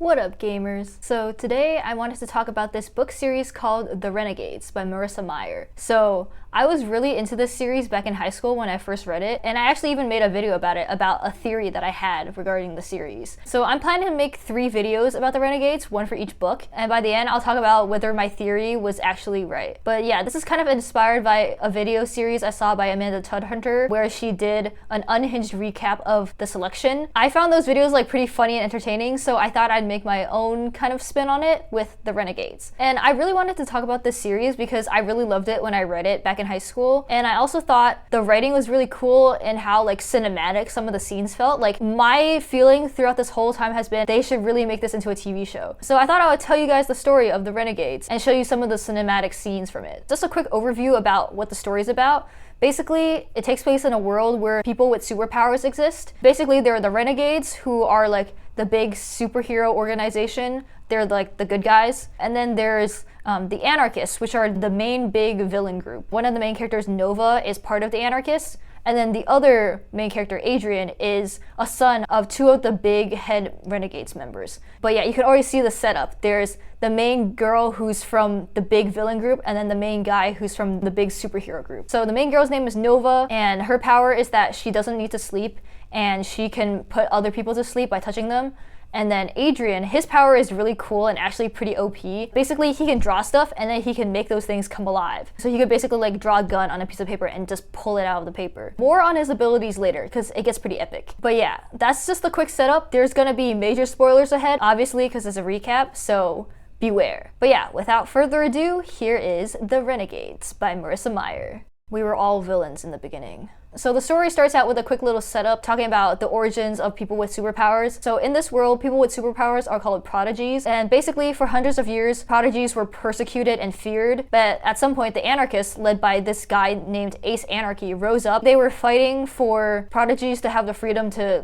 What up, gamers? So today I wanted to talk about this book series called The Renegades by Marissa Meyer. So I was really into this series back in high school when I first read it, and I actually even made a video about it, about a theory that I had regarding the series. So I'm planning to make 3 videos about the Renegades, one for each book, and by the end I'll talk about whether my theory was actually right. But yeah, this is kind of inspired by a video series I saw by Amanda Tudhunter, where she did an unhinged recap of the selection. I found those videos like pretty funny and entertaining, so I thought I'd make my own kind of spin on it with the Renegades. And I really wanted to talk about this series because I really loved it when I read it back in high school, and I also thought the writing was really cool and how like cinematic some of the scenes felt. Like, my feeling throughout this whole time has been they should really make this into a TV show. So I thought I would tell you guys the story of the Renegades and show you some of the cinematic scenes from it. Just a quick overview about what the story is about. Basically, it takes place in a world where people with superpowers exist. Basically, there are the Renegades, who are like the big superhero organization. They're like the good guys. And then there's the anarchists, which are the main big villain group. One of the main characters, Nova, is part of the anarchists. And then the other main character, Adrian, is a son of 2 of the big head Renegades members. But yeah, you can already see the setup. There's the main girl who's from the big villain group, and then the main guy who's from the big superhero group. So the main girl's name is Nova, and her power is that she doesn't need to sleep, and she can put other people to sleep by touching them. And then Adrian, his power is really cool and actually pretty OP. Basically, he can draw stuff and then he can make those things come alive. So he could basically like draw a gun on a piece of paper and just pull it out of the paper. More on his abilities later, because it gets pretty epic. But yeah, that's just the quick setup. There's gonna be major spoilers ahead, obviously, because it's a recap, so beware. But yeah, without further ado, here is The Renegades by Marissa Meyer. We were all villains in the beginning. So the story starts out with a quick little setup talking about the origins of people with superpowers. So in this world, people with superpowers are called prodigies, and basically for hundreds of years, prodigies were persecuted and feared. But at some point, the anarchists, led by this guy named Ace Anarchy, rose up. They were fighting for prodigies to have the freedom to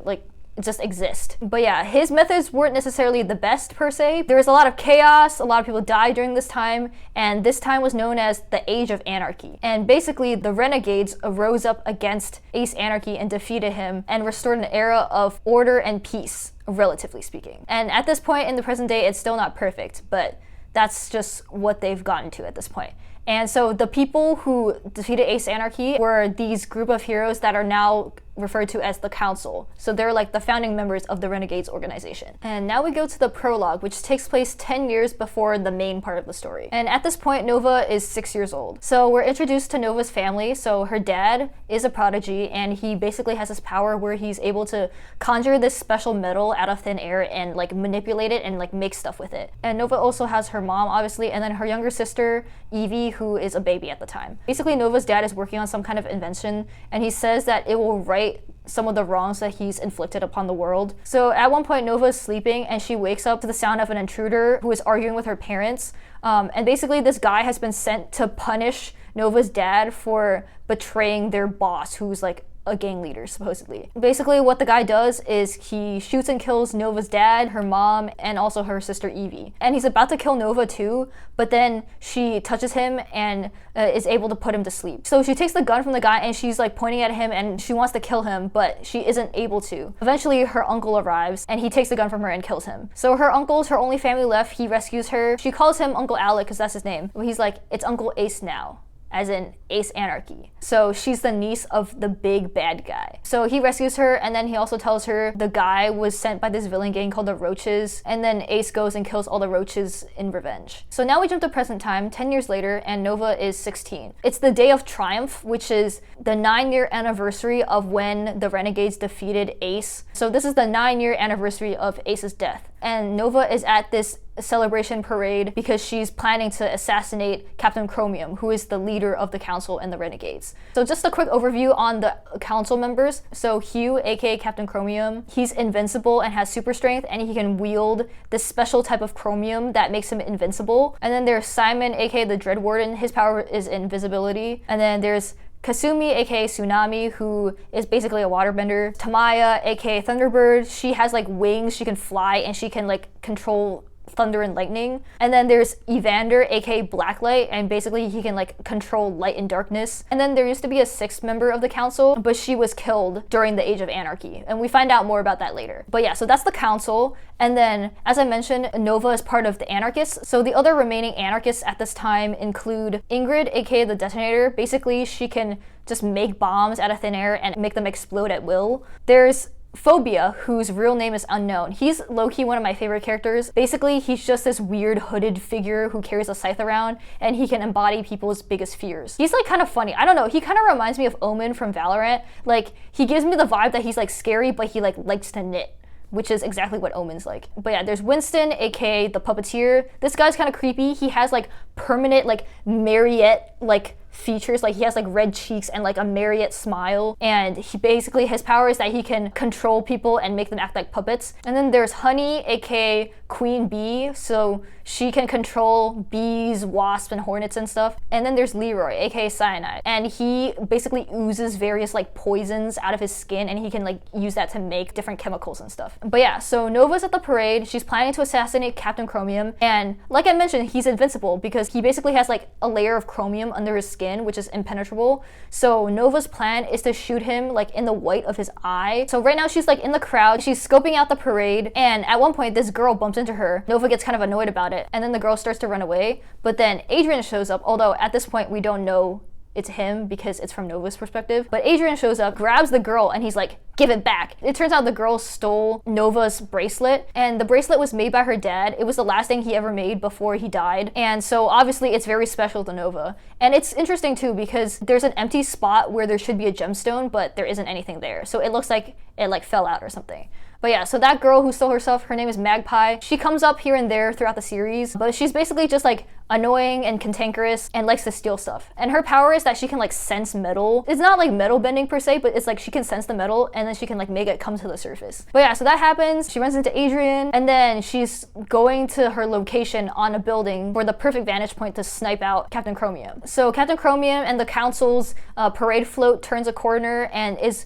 just exist. But yeah, his methods weren't necessarily the best per se. There was a lot of chaos, a lot of people died during this time, and this time was known as the Age of Anarchy. And basically, the Renegades rose up against Ace Anarchy and defeated him and restored an era of order and peace, relatively speaking. And at this point in the present day, it's still not perfect, but that's just what they've gotten to at this point. And so the people who defeated Ace Anarchy were these group of heroes that are now referred to as the Council. So they're like the founding members of the Renegades organization. And now we go to the prologue, which takes place 10 years before the main part of the story. And at this point, Nova is 6 years old. So we're introduced to Nova's family. So her dad is a prodigy, and he basically has this power where he's able to conjure this special metal out of thin air and like manipulate it and like make stuff with it. And Nova also has her mom, obviously, and then her younger sister, Evie, who is a baby at the time. Basically, Nova's dad is working on some kind of invention, and he says that it will right some of the wrongs that he's inflicted upon the world. So at one point, Nova is sleeping and she wakes up to the sound of an intruder who is arguing with her parents. And basically this guy has been sent to punish Nova's dad for betraying their boss, who's like a gang leader, supposedly. Basically, what the guy does is he shoots and kills Nova's dad, her mom, and also her sister Evie. And he's about to kill Nova too, but then she touches him and is able to put him to sleep. So she takes the gun from the guy and she's like pointing at him and she wants to kill him, but she isn't able to. Eventually, her uncle arrives and he takes the gun from her and kills him. So her uncle's her only family left. He rescues her. She calls him Uncle Alec because that's his name. But he's like, it's Uncle Ace now, as in Ace Anarchy. So she's the niece of the big bad guy. So he rescues her, and then he also tells her the guy was sent by this villain gang called the Roaches, and then Ace goes and kills all the Roaches in revenge. So now we jump to present time, 10 years later, and Nova is 16. It's the Day of Triumph, which is the 9-year anniversary of when the Renegades defeated Ace. So this is the 9-year anniversary of Ace's death. And Nova is at this celebration parade because she's planning to assassinate Captain Chromium, who is the leader of the Council and the Renegades. So just a quick overview on the Council members. So Hugh, aka Captain Chromium, he's invincible and has super strength, and he can wield this special type of chromium that makes him invincible. And then there's Simon, aka the Dread Warden. His power is invisibility. And then there's Kasumi, aka Tsunami, who is basically a waterbender. Tamaya, aka Thunderbird, she has like wings, she can fly, and she can like control thunder and lightning. And then there's Evander, aka Blacklight, and basically he can like control light and darkness. And then there used to be a 6th member of the council, but she was killed during the Age of Anarchy, and we find out more about that later. But yeah, so that's the council. And then, as I mentioned, Nova is part of the anarchists. So the other remaining anarchists at this time include Ingrid, aka the detonator. Basically, she can just make bombs out of thin air and make them explode at will. There's Phobia, whose real name is unknown. He's low-key one of my favorite characters. Basically, he's just this weird hooded figure who carries a scythe around, and he can embody people's biggest fears. He's like kind of funny. I don't know, he kind of reminds me of Omen from Valorant. Like, he gives me the vibe that he's like scary, but he like likes to knit, which is exactly what Omen's like. But yeah, there's Winston, aka the puppeteer. This guy's kind of creepy. He has like permanent like Mariette like features, like he has like red cheeks and like a Mariette smile, and he basically, his power is that he can control people and make them act like puppets. And then there's Honey, aka Queen Bee, so she can control bees, wasps, and hornets and stuff. And then there's Leroy, aka Cyanide, and he basically oozes various like poisons out of his skin, and he can like use that to make different chemicals and stuff. But yeah, so Nova's at the parade. She's planning to assassinate Captain Chromium, and like I mentioned, he's invincible because he basically has like a layer of chromium under his skin, which is impenetrable. So Nova's plan is to shoot him like in the white of his eye. So right now she's like in the crowd, she's scoping out the parade, and at one point this girl bumps into her. Nova gets kind of annoyed about it, and then the girl starts to run away. But then Adrian shows up, although at this point we don't know it's him because it's from Nova's perspective. But Adrian shows up, grabs the girl, and he's like, give it back. It turns out the girl stole Nova's bracelet, and the bracelet was made by her dad. It was the last thing he ever made before he died, and so obviously it's very special to Nova. And it's interesting too because there's an empty spot where there should be a gemstone, but there isn't anything there, so it looks like it like fell out or something. But yeah, so that girl who stole her stuff, her name is Magpie. She comes up here and there throughout the series, but she's basically just like annoying and cantankerous and likes to steal stuff. And her power is that she can like sense metal. It's not like metal bending per se, but it's like she can sense the metal and then she can like make it come to the surface. But yeah, so that happens. She runs into Adrian, and then she's going to her location on a building for the perfect vantage point to snipe out Captain Chromium. So Captain Chromium and the council's parade float turns a corner and is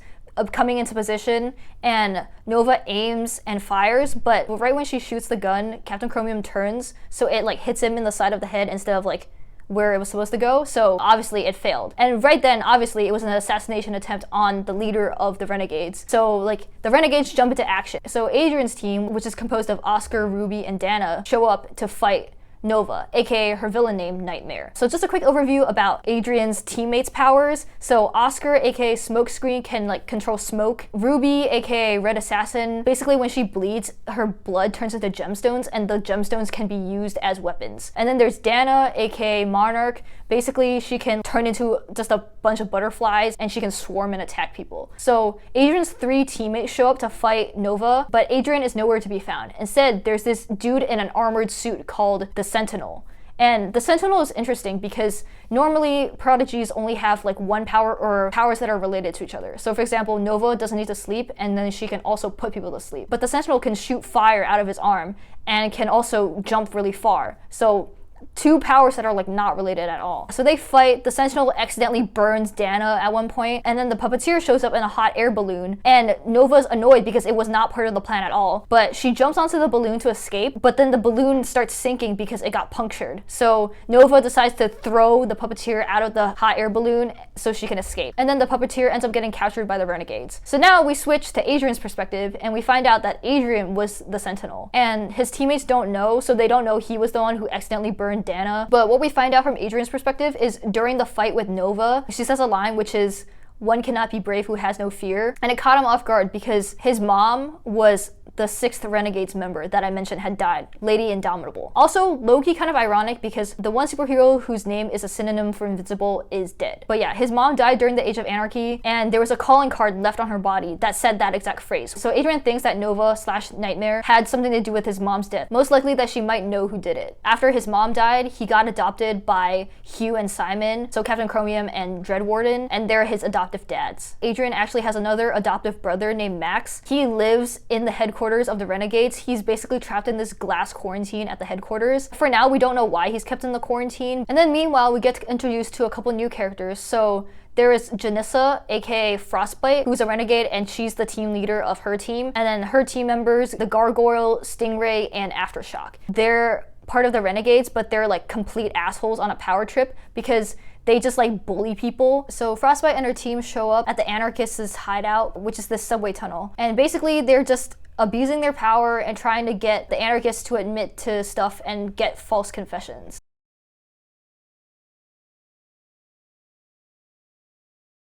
coming into position, and Nova aims and fires, but right when she shoots the gun, Captain Chromium turns, so it like hits him in the side of the head instead of like where it was supposed to go, so obviously it failed. And right then, obviously, it was an assassination attempt on the leader of the Renegades. So like, the Renegades jump into action. So Adrian's team, which is composed of Oscar, Ruby, and Dana, show up to fight Nova, aka her villain name, Nightmare. So just a quick overview about Adrian's teammates' powers. So Oscar, aka Smokescreen, can like control smoke. Ruby, aka Red Assassin, basically when she bleeds, her blood turns into gemstones, and the gemstones can be used as weapons. And then there's Dana, aka Monarch. Basically, she can turn into just a bunch of butterflies, and she can swarm and attack people. So Adrian's 3 teammates show up to fight Nova, but Adrian is nowhere to be found. Instead, there's this dude in an armored suit called the Sentinel. And the Sentinel is interesting because normally prodigies only have like one power or powers that are related to each other. So for example, Nova doesn't need to sleep, and then she can also put people to sleep. But the Sentinel can shoot fire out of his arm and can also jump really far. So 2 powers that are like not related at all. So they fight. The Sentinel accidentally burns Dana at one point, and then the puppeteer shows up in a hot air balloon, and Nova's annoyed because it was not part of the plan at all. But she jumps onto the balloon to escape, but then the balloon starts sinking because it got punctured. So Nova decides to throw the puppeteer out of the hot air balloon so she can escape. And then the puppeteer ends up getting captured by the Renegades. So now we switch to Adrian's perspective, and we find out that Adrian was the Sentinel, and his teammates don't know, so they don't know he was the one who accidentally burned Dana. But what we find out from Adrian's perspective is during the fight with Nova, she says a line which is, "One cannot be brave who has no fear," and it caught him off guard because his mom was the 6th Renegades member that I mentioned had died, Lady Indomitable. Also, low-key kind of ironic because the one superhero whose name is a synonym for invincible is dead. But yeah, his mom died during the Age of Anarchy, and there was a calling card left on her body that said that exact phrase. So Adrian thinks that Nova/Nightmare had something to do with his mom's death, most likely that she might know who did it. After his mom died, he got adopted by Hugh and Simon, so Captain Chromium and Dreadwarden, and they're his adoptive dads. Adrian actually has another adoptive brother named Max. He lives in the headquarters headquarters of the Renegades. He's basically trapped in this glass quarantine at the headquarters. For now, we don't know why he's kept in the quarantine. And then meanwhile, we get introduced to a couple new characters. So there is Janissa, aka Frostbite, who's a renegade, and she's the team leader of her team. And then her team members, the Gargoyle, Stingray, and Aftershock. They're part of the Renegades, but they're like complete assholes on a power trip because they just like bully people. So Frostbite and her team show up at the anarchists' hideout, which is this subway tunnel. And basically they're just abusing their power and trying to get the anarchists to admit to stuff and get false confessions.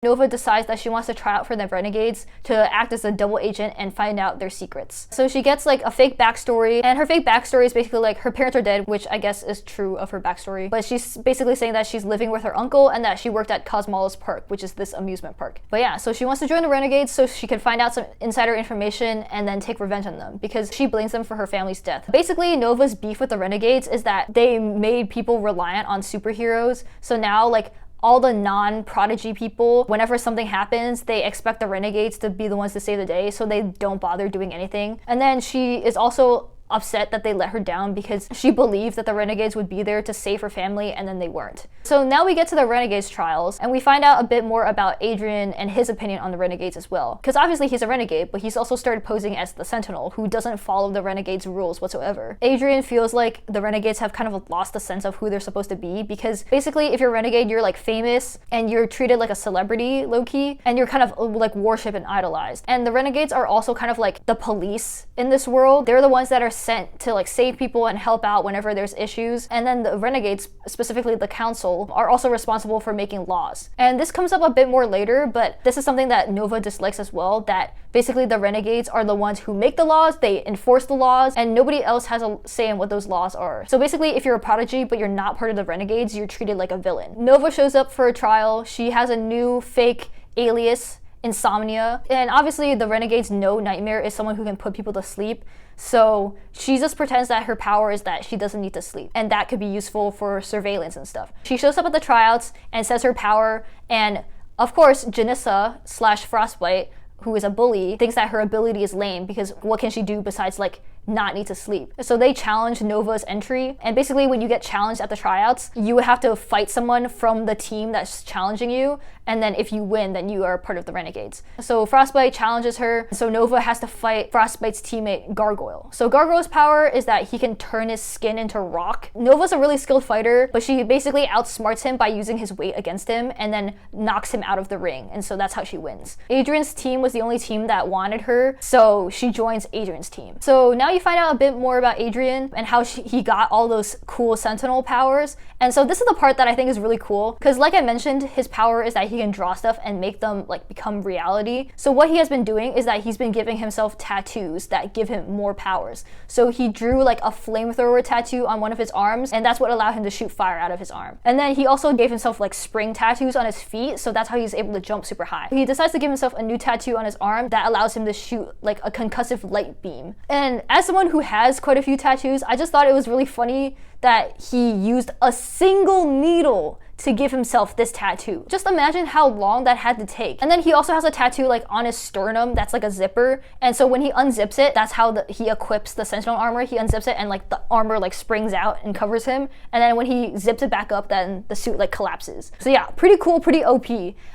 Nova decides that she wants to try out for the Renegades to act as a double agent and find out their secrets. So she gets like a fake backstory, and her fake backstory is basically like her parents are dead, which I guess is true of her backstory. But she's basically saying that she's living with her uncle and that she worked at Cosmola's Park, which is this amusement park. But yeah, so she wants to join the Renegades so she can find out some insider information and then take revenge on them because she blames them for her family's death. Basically, Nova's beef with the Renegades is that they made people reliant on superheroes. So now like all the non-prodigy people, whenever something happens, they expect the Renegades to be the ones to save the day, so they don't bother doing anything. And then she is also upset that they let her down because she believed that the Renegades would be there to save her family, and then they weren't. So now we get to the Renegades trials, and we find out a bit more about Adrian and his opinion on the Renegades as well. Because obviously he's a renegade, but he's also started posing as the Sentinel, who doesn't follow the Renegades' rules whatsoever. Adrian feels like the Renegades have kind of lost the sense of who they're supposed to be, because basically if you're a renegade, you're like famous, and you're treated like a celebrity, low-key, and you're kind of like worshipped and idolized. And the Renegades are also kind of like the police in this world. They're the ones that are sent to like save people and help out whenever there's issues. And then the Renegades, specifically the council, are also responsible for making laws. And this comes up a bit more later, but this is something that Nova dislikes as well, that basically the Renegades are the ones who make the laws, they enforce the laws, and nobody else has a say in what those laws are. So basically if you're a prodigy but you're not part of the Renegades, you're treated like a villain. Nova shows up for a trial. She has a new fake alias, Insomnia, and obviously the Renegades know Nightmare is someone who can put people to sleep, so she just pretends that her power is that she doesn't need to sleep, and that could be useful for surveillance and stuff. She shows up at the tryouts and says her power, and of course Janissa / Frostbite, who is a bully, thinks that her ability is lame because what can she do besides like not need to sleep. So they challenge Nova's entry, and basically when you get challenged at the tryouts, you would have to fight someone from the team that's challenging you, and then if you win, then you are part of the Renegades. So Frostbite challenges her, so Nova has to fight Frostbite's teammate Gargoyle. So Gargoyle's power is that he can turn his skin into rock. Nova's a really skilled fighter, but she basically outsmarts him by using his weight against him and then knocks him out of the ring, and so that's how she wins. Adrian's team was the only team that wanted her, so she joins Adrian's team. So now you find out a bit more about Adrian and how he got all those cool Sentinel powers. And so this is the part that I think is really cool, because like I mentioned, his power is that he can draw stuff and make them like become reality. So what he has been doing is that he's been giving himself tattoos that give him more powers. So he drew like a flamethrower tattoo on one of his arms, and that's what allowed him to shoot fire out of his arm. And then he also gave himself like spring tattoos on his feet, so that's how he's able to jump super high. He decides to give himself a new tattoo on his arm that allows him to shoot like a concussive light beam. And as someone who has quite a few tattoos, I just thought it was really funny that he used a single needle to give himself this tattoo. Just imagine how long that had to take. And then he also has a tattoo like on his sternum that's like a zipper, and so when he unzips it, that's how he equips the Sentinel armor. He unzips it and like the armor like springs out and covers him, and then when he zips it back up, then the suit like collapses. So yeah, pretty cool, pretty OP,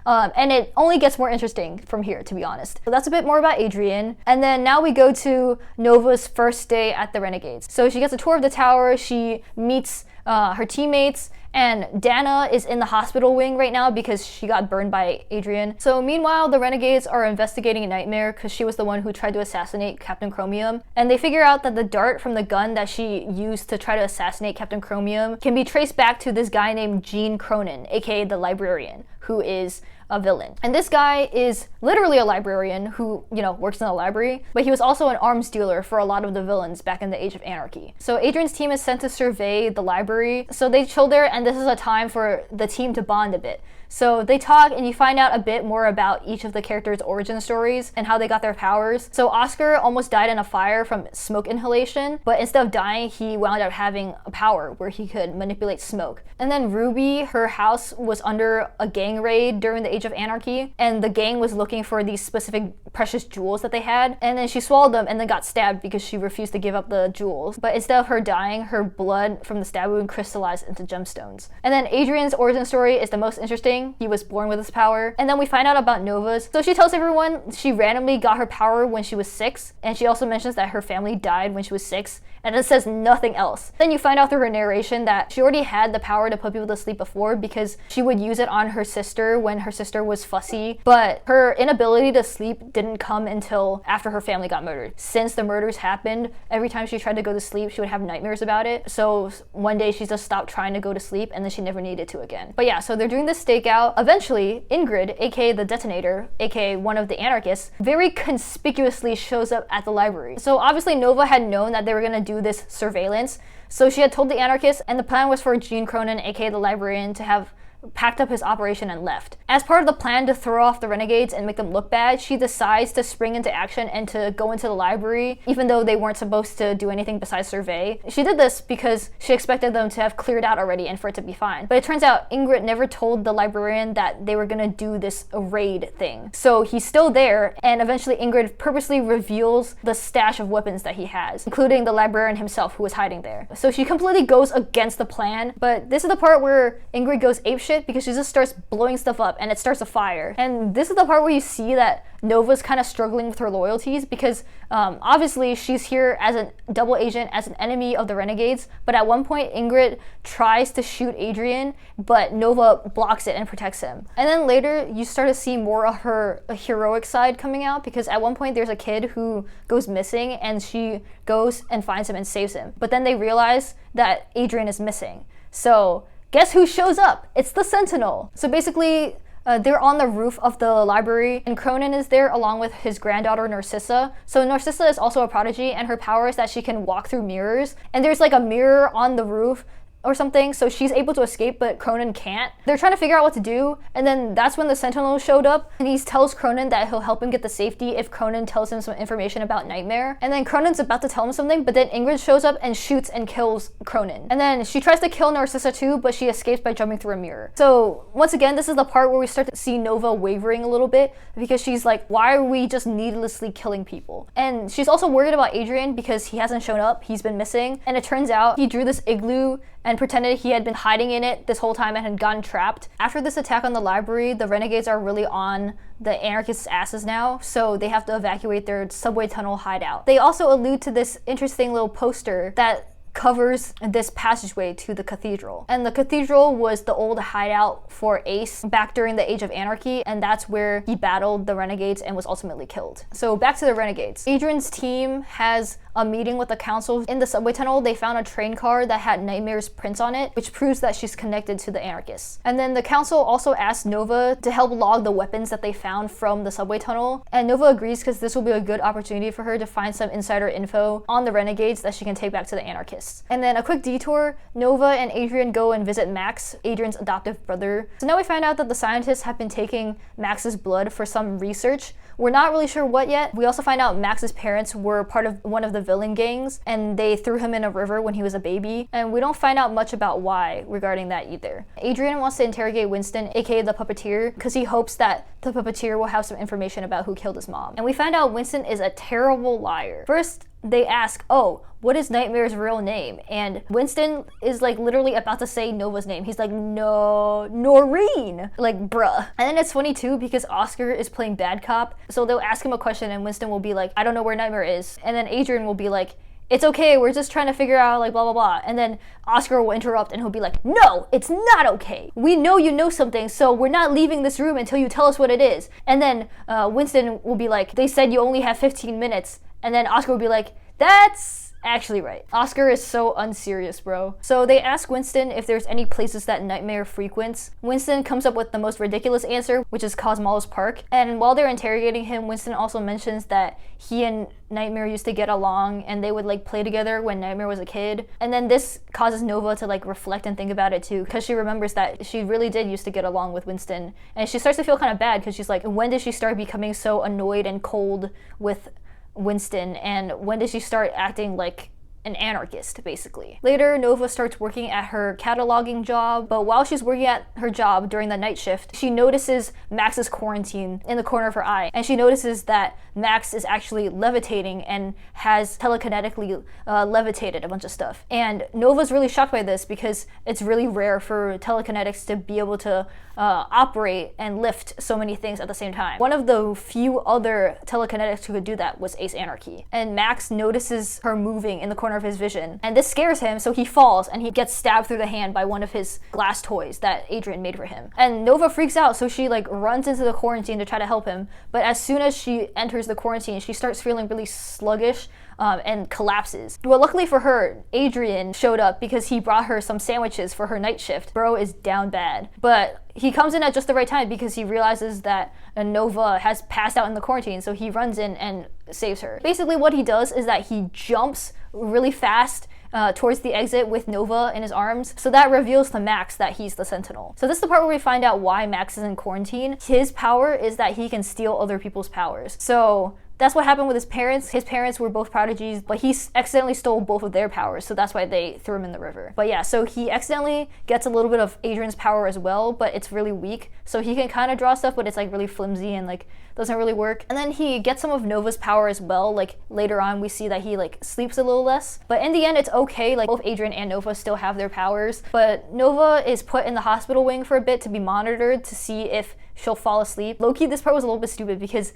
and it only gets more interesting from here, to be honest. So that's a bit more about Adrian, and then now we go to Nova's first day at the Renegades. So she gets a tour of the tower, she meets her teammates, and Dana is in the hospital wing right now because she got burned by Adrian. So meanwhile, the Renegades are investigating Nightmare because she was the one who tried to assassinate Captain Chromium, and they figure out that the dart from the gun that she used to try to assassinate Captain Chromium can be traced back to this guy named Gene Cronin, aka the Librarian, who is a villain. And this guy is literally a librarian who, you know, works in a library, but he was also an arms dealer for a lot of the villains back in the Age of Anarchy. So Adrian's team is sent to survey the library, so they chill there, and this is a time for the team to bond a bit. So they talk and you find out a bit more about each of the characters' origin stories and how they got their powers. So Oscar almost died in a fire from smoke inhalation, but instead of dying, he wound up having a power where he could manipulate smoke. And then Ruby, her house was under a gang raid during the Age of Anarchy, and the gang was looking for these specific precious jewels that they had, and then she swallowed them and then got stabbed because she refused to give up the jewels. But instead of her dying, her blood from the stab wound crystallized into gemstones. And then Adrian's origin story is the most interesting. He was born with this power. And then we find out about Nova's. So she tells everyone she randomly got her power when she was 6, and she also mentions that her family died when she was 6, and it says nothing else. Then you find out through her narration that she already had the power to put people to sleep before because she would use it on her sister when her sister was fussy, but her inability to sleep didn't come until after her family got murdered. Since the murders happened, every time she tried to go to sleep, she would have nightmares about it. So one day she just stopped trying to go to sleep, and then she never needed to again. But yeah, so they're doing this stakeout. Eventually, Ingrid, aka the detonator, aka one of the anarchists, very conspicuously shows up at the library. So obviously Nova had known that they were gonna do this surveillance, so she had told the anarchists, and the plan was for Gene Cronin, aka the librarian, to have packed up his operation and left. As part of the plan to throw off the renegades and make them look bad, she decides to spring into action and to go into the library, even though they weren't supposed to do anything besides survey. She did this because she expected them to have cleared out already and for it to be fine. But it turns out Ingrid never told the librarian that they were gonna do this raid thing. So he's still there, and eventually Ingrid purposely reveals the stash of weapons that he has, including the librarian himself who was hiding there. So she completely goes against the plan, but this is the part where Ingrid goes apeshit because she just starts blowing stuff up and it starts a fire. And this is the part where you see that Nova's kind of struggling with her loyalties because obviously she's here as a double agent, as an enemy of the renegades, but at one point Ingrid tries to shoot Adrian, but Nova blocks it and protects him. And then later you start to see more of her heroic side coming out because at one point there's a kid who goes missing and she goes and finds him and saves him. But then they realize that Adrian is missing. So guess who shows up? It's the Sentinel. So basically, they're on the roof of the library, and Cronin is there along with his granddaughter Narcissa. So Narcissa is also a prodigy, and her power is that she can walk through mirrors. And there's like a mirror on the roof or something, so she's able to escape, but Cronin can't. They're trying to figure out what to do, and then that's when the Sentinel showed up, and he tells Cronin that he'll help him get the safety if Cronin tells him some information about Nightmare. And then Cronin's about to tell him something, but then Ingrid shows up and shoots and kills Cronin. And then she tries to kill Narcissa too, but she escapes by jumping through a mirror. So once again, this is the part where we start to see Nova wavering a little bit, because she's like, why are we just needlessly killing people? And she's also worried about Adrian because he hasn't shown up, he's been missing, and it turns out he drew this igloo and pretended he had been hiding in it this whole time and had gotten trapped. After this attack on the library, the renegades are really on the anarchists' asses now, so they have to evacuate their subway tunnel hideout. They also allude to this interesting little poster that covers this passageway to the cathedral. And the cathedral was the old hideout for Ace back during the Age of Anarchy, and that's where he battled the renegades and was ultimately killed. So back to the renegades. Adrian's team has a meeting with the council. In the subway tunnel, they found a train car that had Nightmare's prints on it, which proves that she's connected to the anarchists. And then the council also asked Nova to help log the weapons that they found from the subway tunnel, and Nova agrees because this will be a good opportunity for her to find some insider info on the renegades that she can take back to the anarchists. And then a quick detour, Nova and Adrian go and visit Max, Adrian's adoptive brother. So now we find out that the scientists have been taking Max's blood for some research. We're not really sure what yet. We also find out Max's parents were part of one of the villain gangs, and they threw him in a river when he was a baby, and we don't find out much about why regarding that either. Adrian wants to interrogate Winston, aka the puppeteer, because he hopes that the puppeteer will have some information about who killed his mom. And we find out Winston is a terrible liar. First, they ask, oh, what is Nightmare's real name? And Winston is like literally about to say Nova's name. He's like, no, Noreen. Like, bruh. And then it's funny too because Oscar is playing bad cop. So they'll ask him a question and Winston will be like, I don't know where Nightmare is. And then Adrian will be like, it's okay, we're just trying to figure out like blah, blah, blah. And then Oscar will interrupt and he'll be like, no, it's not okay. We know you know something, so we're not leaving this room until you tell us what it is. And then Winston will be like, they said you only have 15 minutes. And then Oscar will be like, that's Actually right. Oscar is so unserious, bro. So they ask Winston if there's any places that Nightmare frequents. Winston comes up with the most ridiculous answer, which is Cosmos Park. And while they're interrogating him, Winston also mentions that he and Nightmare used to get along and they would like play together when Nightmare was a kid. And then this causes Nova to like reflect and think about it too, because she remembers that she really did used to get along with Winston. And she starts to feel kind of bad because she's like, when did she start becoming so annoyed and cold with Winston, and when did she start acting like an anarchist, basically? Later, Nova starts working at her cataloging job, but while she's working at her job during the night shift, she notices Max's quarantine in the corner of her eye, and she notices that Max is actually levitating and has telekinetically levitated a bunch of stuff. And Nova's really shocked by this because it's really rare for telekinetics to be able to operate and lift so many things at the same time. One of the few other telekinetics who could do that was Ace Anarchy. And Max notices her moving in the corner of his vision, and this scares him, so he falls and he gets stabbed through the hand by one of his glass toys that Adrian made for him. And Nova freaks out, so she like runs into the quarantine to try to help him, but as soon as she enters the quarantine, she starts feeling really sluggish and collapses. Well, luckily for her, Adrian showed up because he brought her some sandwiches for her night shift. Bro is down bad. But he comes in at just the right time because he realizes that Nova has passed out in the quarantine, so he runs in and saves her. Basically what he does is that he jumps really fast towards the exit with Nova in his arms, so that reveals to Max that he's the Sentinel. So this is the part where we find out why Max is in quarantine. His power is that he can steal other people's powers. So that's what happened with his parents. His parents were both prodigies, but he accidentally stole both of their powers, so that's why they threw him in the river. But yeah, so he accidentally gets a little bit of Adrian's power as well, but it's really weak. So he can kind of draw stuff, but it's like really flimsy and like doesn't really work. And then he gets some of Nova's power as well. Like later on, we see that he like sleeps a little less. But in the end, it's okay. Like both Adrian and Nova still have their powers. But Nova is put in the hospital wing for a bit to be monitored to see if she'll fall asleep. Low-key, this part was a little bit stupid because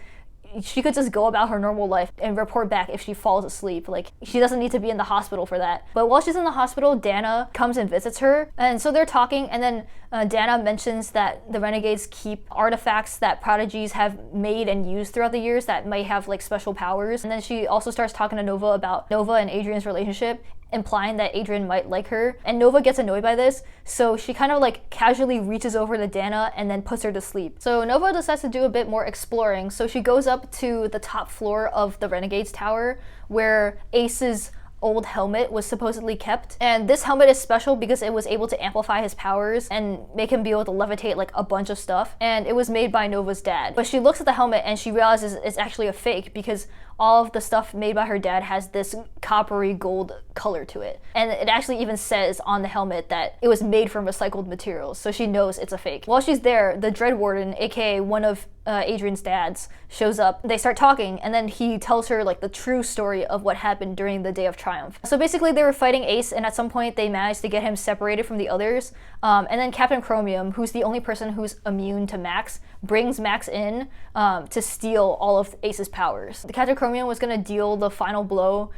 she could just go about her normal life and report back if she falls asleep. Like, she doesn't need to be in the hospital for that. But while she's in the hospital, Dana comes and visits her. And so they're talking, and then Dana mentions that the Renegades keep artifacts that prodigies have made and used throughout the years that might have like special powers. And then she also starts talking to Nova about Nova and Adrian's relationship, implying that Adrian might like her. And Nova gets annoyed by this, so she kind of like casually reaches over to Dana and then puts her to sleep. So Nova decides to do a bit more exploring, so she goes up to the top floor of the Renegades Tower where Ace's old helmet was supposedly kept. And this helmet is special because it was able to amplify his powers and make him be able to levitate like a bunch of stuff. And it was made by Nova's dad. But she looks at the helmet and she realizes it's actually a fake because all of the stuff made by her dad has this coppery gold color to it. And it actually even says on the helmet that it was made from recycled materials, so she knows it's a fake. While she's there, the Dread Warden, aka one of Adrian's dads, shows up. They start talking, and then he tells her like the true story of what happened during the Day of Triumph. So basically they were fighting Ace, and at some point they managed to get him separated from the others. And then Captain Chromium, who's the only person who's immune to Max, brings Max in to steal all of Ace's powers. The Captain Chromium was gonna deal the final blow,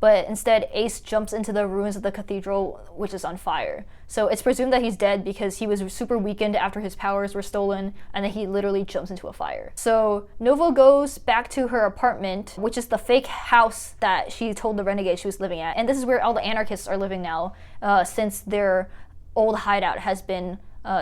but instead Ace jumps into the ruins of the cathedral, which is on fire. So it's presumed that he's dead because he was super weakened after his powers were stolen, and then he literally jumps into a fire. So Nova goes back to her apartment, which is the fake house that she told the renegade she was living at. And this is where all the anarchists are living now, since their old hideout has been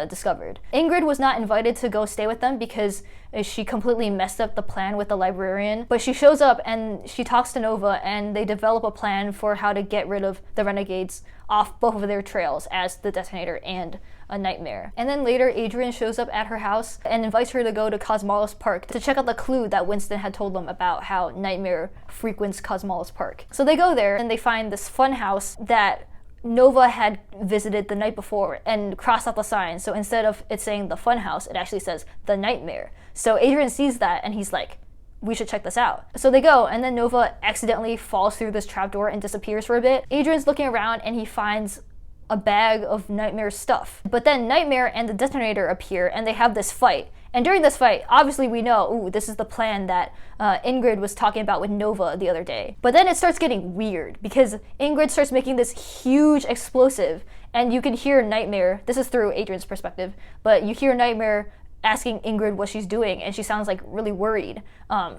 discovered. Ingrid was not invited to go stay with them because she completely messed up the plan with the librarian, but she shows up and she talks to Nova, and they develop a plan for how to get rid of the renegades off both of their trails as the Detonator and a Nightmare. And then later Adrian shows up at her house and invites her to go to Cosmos Park to check out the clue that Winston had told them about how Nightmare frequents Cosmos Park. So they go there and they find this fun house that Nova had visited the night before and crossed out the sign. So instead of it saying the fun house, it actually says the Nightmare. So Adrian sees that and he's like, we should check this out. So they go, and then Nova accidentally falls through this trapdoor and disappears for a bit. Adrian's looking around and he finds a bag of Nightmare's stuff. But then Nightmare and the Detonator appear and they have this fight. And during this fight, obviously we know, ooh, this is the plan that Ingrid was talking about with Nova the other day. But then it starts getting weird because Ingrid starts making this huge explosive, and you can hear Nightmare, this is through Adrian's perspective, but you hear Nightmare asking Ingrid what she's doing, and she sounds like really worried.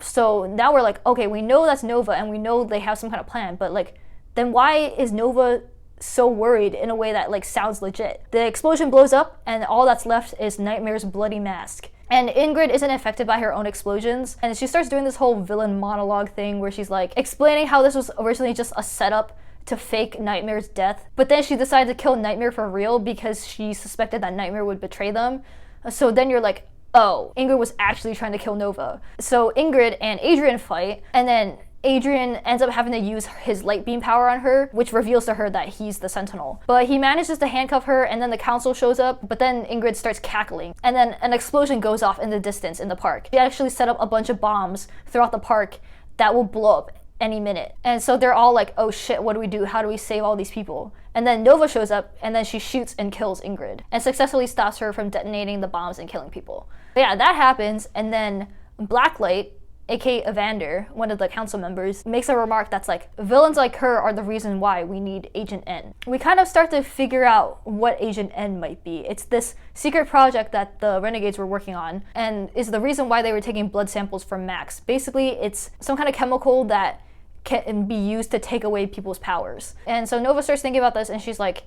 So now we're like, okay, we know that's Nova and we know they have some kind of plan, but like, then why is Nova so worried in a way that like sounds legit? The explosion blows up and all that's left is Nightmare's bloody mask. And Ingrid isn't affected by her own explosions, and she starts doing this whole villain monologue thing where she's like explaining how this was originally just a setup to fake Nightmare's death, but then she decided to kill Nightmare for real because she suspected that Nightmare would betray them. So then you're like, oh, Ingrid was actually trying to kill Nova. So Ingrid and Adrian fight, and then Adrian ends up having to use his light beam power on her, which reveals to her that he's the Sentinel. But he manages to handcuff her, and then the council shows up, but then Ingrid starts cackling, and then an explosion goes off in the distance in the park. She actually set up a bunch of bombs throughout the park that will blow up any minute. And so they're all like, oh shit, what do we do? How do we save all these people? And then Nova shows up, and then she shoots and kills Ingrid and successfully stops her from detonating the bombs and killing people. But yeah, that happens, and then Blacklight, aka Evander, one of the council members, makes a remark that's like, villains like her are the reason why we need Agent N. We kind of start to figure out what Agent N might be. It's this secret project that the Renegades were working on, and is the reason why they were taking blood samples from Max. Basically, it's some kind of chemical that can be used to take away people's powers. And so Nova starts thinking about this, and she's like,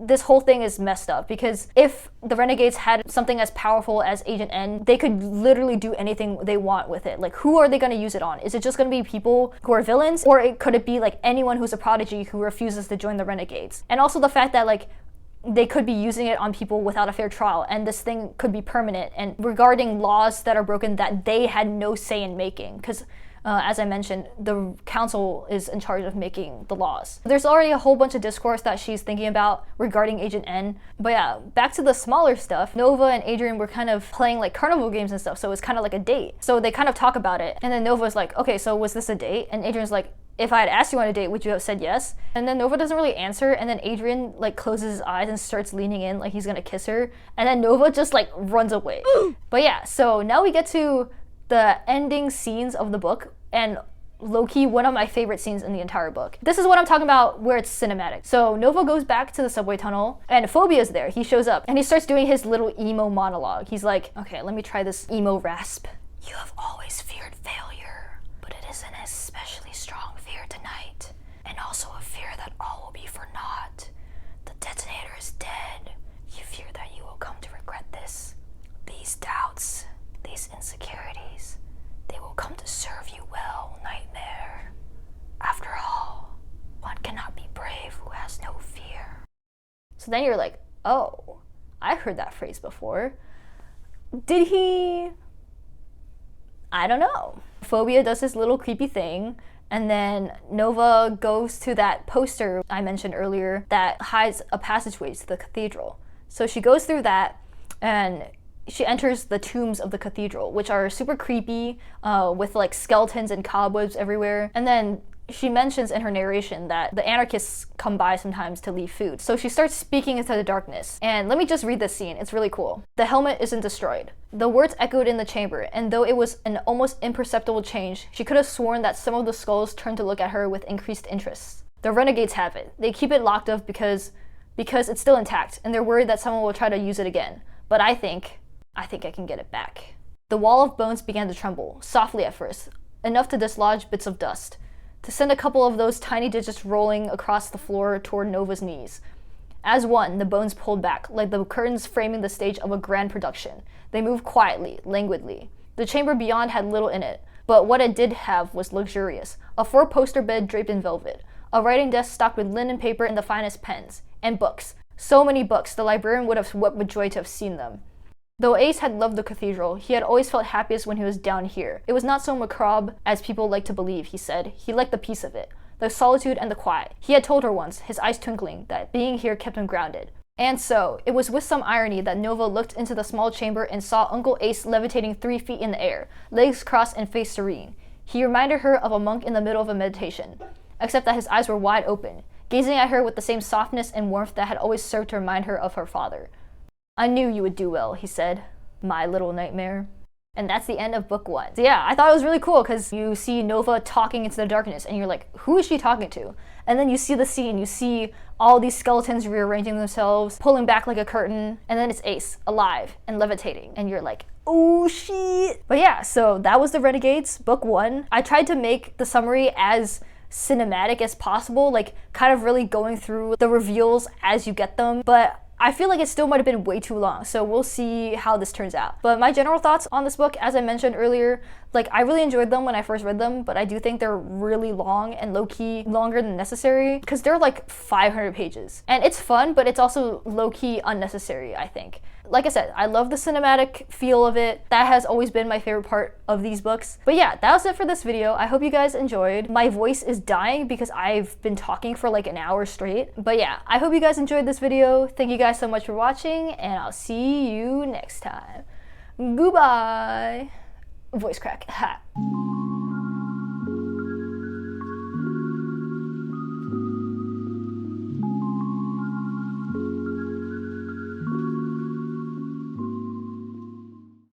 this whole thing is messed up, because if the Renegades had something as powerful as Agent N, they could literally do anything they want with it. Like, who are they going to use it on? Is it just going to be people who are villains, or could it be like anyone who's a prodigy who refuses to join the Renegades? And also the fact that like they could be using it on people without a fair trial, and this thing could be permanent, and regarding laws that are broken that they had no say in making, because as I mentioned, the council is in charge of making the laws. There's already a whole bunch of discourse that she's thinking about regarding Agent N. But yeah, back to the smaller stuff. Nova and Adrian were kind of playing like carnival games and stuff, so it's kind of like a date. So they kind of talk about it, and then Nova's like, okay, so was this a date? And Adrian's like, if I had asked you on a date, would you have said yes? And then Nova doesn't really answer, and then Adrian like closes his eyes and starts leaning in like he's gonna kiss her, and then Nova just like runs away. But yeah, so now we get to the ending scenes of the book, and low-key one of my favorite scenes in the entire book. This is what I'm talking about where it's cinematic. So Nova goes back to the subway tunnel, and Phobia's there. He shows up and he starts doing his little emo monologue. He's like, okay, let me try this emo rasp. You have always feared failure, but it is an especially strong fear tonight, and also a fear that all will be for naught. The detonator is dead. You fear that you will come to regret this. These doubts, these insecurities, they will come to serve you well, Nightmare. After all, one cannot be brave who has no fear. So then you're like, oh, I heard that phrase before. Did he? I don't know. Phobia does this little creepy thing, and then Nova goes to that poster I mentioned earlier that hides a passageway to the cathedral. So she goes through that, and she enters the tombs of the cathedral, which are super creepy, with like skeletons and cobwebs everywhere. And then she mentions in her narration that the anarchists come by sometimes to leave food. So she starts speaking into the darkness. And let me just read this scene, it's really cool. The helmet isn't destroyed. The words echoed in the chamber, and though it was an almost imperceptible change, she could have sworn that some of the skulls turned to look at her with increased interest. The Renegades have it. They keep it locked up because it's still intact, and they're worried that someone will try to use it again. But I think I can get it back. The wall of bones began to tremble, softly at first, enough to dislodge bits of dust, to send a couple of those tiny digits rolling across the floor toward Nova's knees. As one, the bones pulled back, like the curtains framing the stage of a grand production. They moved quietly, languidly. The chamber beyond had little in it, but what it did have was luxurious. A four-poster bed draped in velvet, a writing desk stocked with linen paper and the finest pens, and books. So many books, the librarian would have wept with joy to have seen them. Though Ace had loved the cathedral, he had always felt happiest when he was down here. It was not so macabre as people like to believe, he said. He liked the peace of it, the solitude and the quiet. He had told her once, his eyes twinkling, that being here kept him grounded. And so, it was with some irony that Nova looked into the small chamber and saw Uncle Ace levitating 3 feet in the air, legs crossed and face serene. He reminded her of a monk in the middle of a meditation, except that his eyes were wide open, gazing at her with the same softness and warmth that had always served to remind her of her father. I knew you would do well, he said. My little Nightmare. And that's the end of book 1. So yeah, I thought it was really cool because you see Nova talking into the darkness and you're like, who is she talking to? And then you see the scene, you see all these skeletons rearranging themselves, pulling back like a curtain, and then it's Ace, alive and levitating. And you're like, oh shit. But yeah, so that was The Renegades, book 1. I tried to make the summary as cinematic as possible, like kind of really going through the reveals as you get them, but I feel like it still might have been way too long, so we'll see how this turns out. But my general thoughts on this book, as I mentioned earlier, like I really enjoyed them when I first read them, but I do think they're really long and low-key longer than necessary because they're like 500 pages. And it's fun, but it's also low-key unnecessary, I think. Like I said, I love the cinematic feel of it. That has always been my favorite part of these books. But yeah, that was it for this video. I hope you guys enjoyed. My voice is dying because I've been talking for like an hour straight. But yeah, I hope you guys enjoyed this video. Thank you guys so much for watching, and I'll see you next time. Goodbye. Voice crack. Ha.